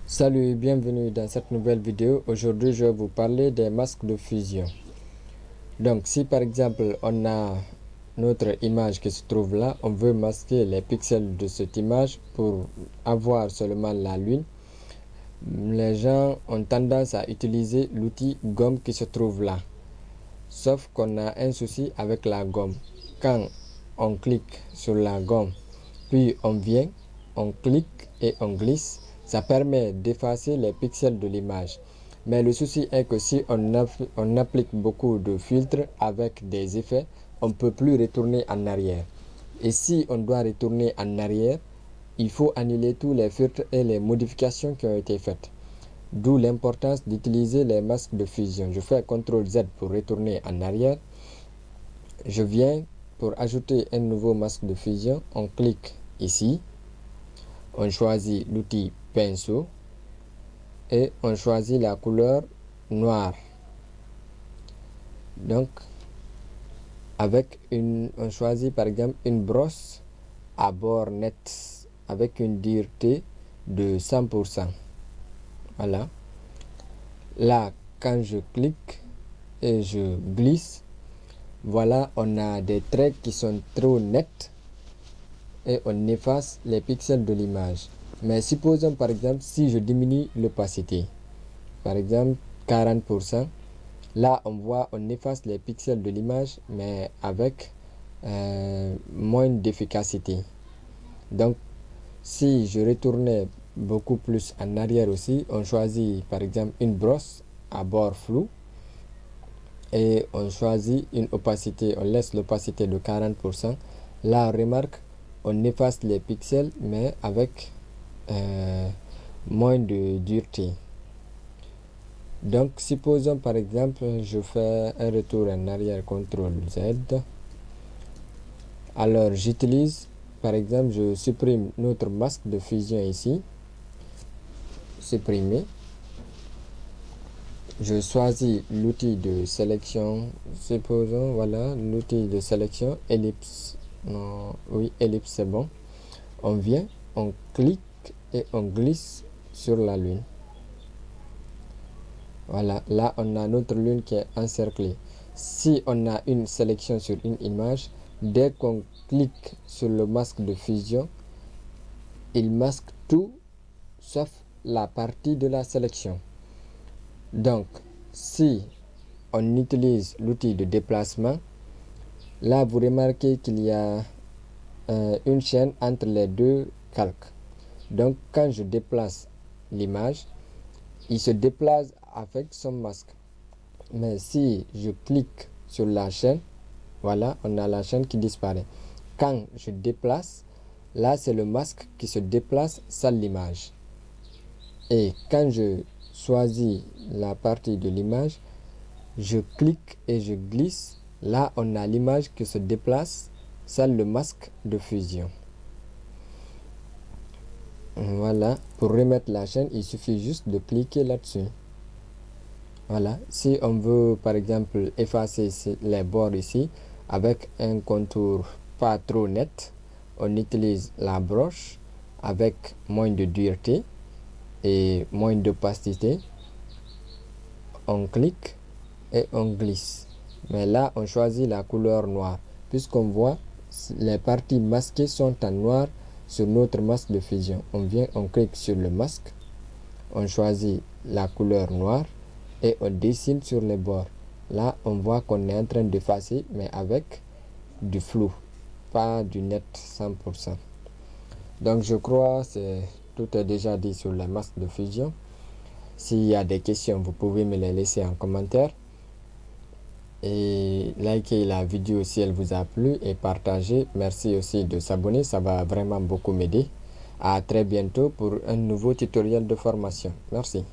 Salut et bienvenue dans cette nouvelle vidéo. Aujourd'hui, je vais vous parler des masques de fusion. Donc, si par exemple, on a notre image qui se trouve là, on veut masquer les pixels de cette image pour avoir seulement la lune, les gens ont tendance à utiliser l'outil gomme qui se trouve là. Sauf qu'on a un souci avec la gomme. Quand on clique sur la gomme, puis on vient, on clique et on glisse, ça permet d'effacer les pixels de l'image. Mais le souci est que si on applique beaucoup de filtres avec des effets, on ne peut plus retourner en arrière. Et si on doit retourner en arrière, il faut annuler tous les filtres et les modifications qui ont été faites. D'où l'importance d'utiliser les masques de fusion. Je fais CTRL Z pour retourner en arrière. Je viens pour ajouter un nouveau masque de fusion. On clique ici. On choisit l'outil pinceau et on choisit la couleur noire. Donc, on choisit par exemple une brosse à bord net avec une dureté de 100%. Voilà. Là, quand je clique et je glisse, voilà, on a des traits qui sont trop nets et on efface les pixels de l'image. Mais supposons par exemple si je diminue l'opacité, par exemple 40%, là on efface les pixels de l'image mais avec moins d'efficacité. Donc si je retournais beaucoup plus en arrière aussi, on choisit par exemple une brosse à bord flou et on choisit une opacité, on laisse l'opacité de 40%. Là on remarque, on efface les pixels mais avec moins de dureté. Donc supposons par exemple je fais un retour en arrière, CTRL Z. Alors j'utilise par exemple, je supprime notre masque de fusion ici, supprimer. Je choisis l'outil de sélection, supposons, voilà, l'outil de sélection, ellipse, non, oui, ellipse c'est bon. On vient, on clique et on glisse sur la lune. Voilà, là on a notre lune qui est encerclée. Si on a une sélection sur une image, dès qu'on clique sur le masque de fusion, il masque tout sauf la partie de la sélection. Donc, si on utilise l'outil de déplacement, là vous remarquez qu'il y a une chaîne entre les deux calques. Donc, quand je déplace l'image, il se déplace avec son masque. Mais si je clique sur la chaîne, voilà, on a la chaîne qui disparaît. Quand je déplace, là c'est le masque qui se déplace sans l'image. Et quand je choisis la partie de l'image, je clique et je glisse. Là, on a l'image qui se déplace sans le masque de fusion. Voilà, pour remettre la chaîne, il suffit juste de cliquer là-dessus. Voilà, si on veut par exemple effacer les bords ici avec un contour pas trop net, on utilise la broche avec moins de dureté et moins d'opacité. On clique et on glisse. Mais là, on choisit la couleur noire puisqu'on voit les parties masquées sont en noir sur notre masque de fusion. On vient, on clique sur le masque, on choisit la couleur noire et on dessine sur les bords. Là, on voit qu'on est en train d'effacer, mais avec du flou, pas du net 100%. Donc, je crois que tout est déjà dit sur les masques de fusion. S'il y a des questions, vous pouvez me les laisser en commentaire. Et likez la vidéo si elle vous a plu et partagez. Merci aussi de s'abonner, ça va vraiment beaucoup m'aider. À très bientôt pour un nouveau tutoriel de formation. Merci.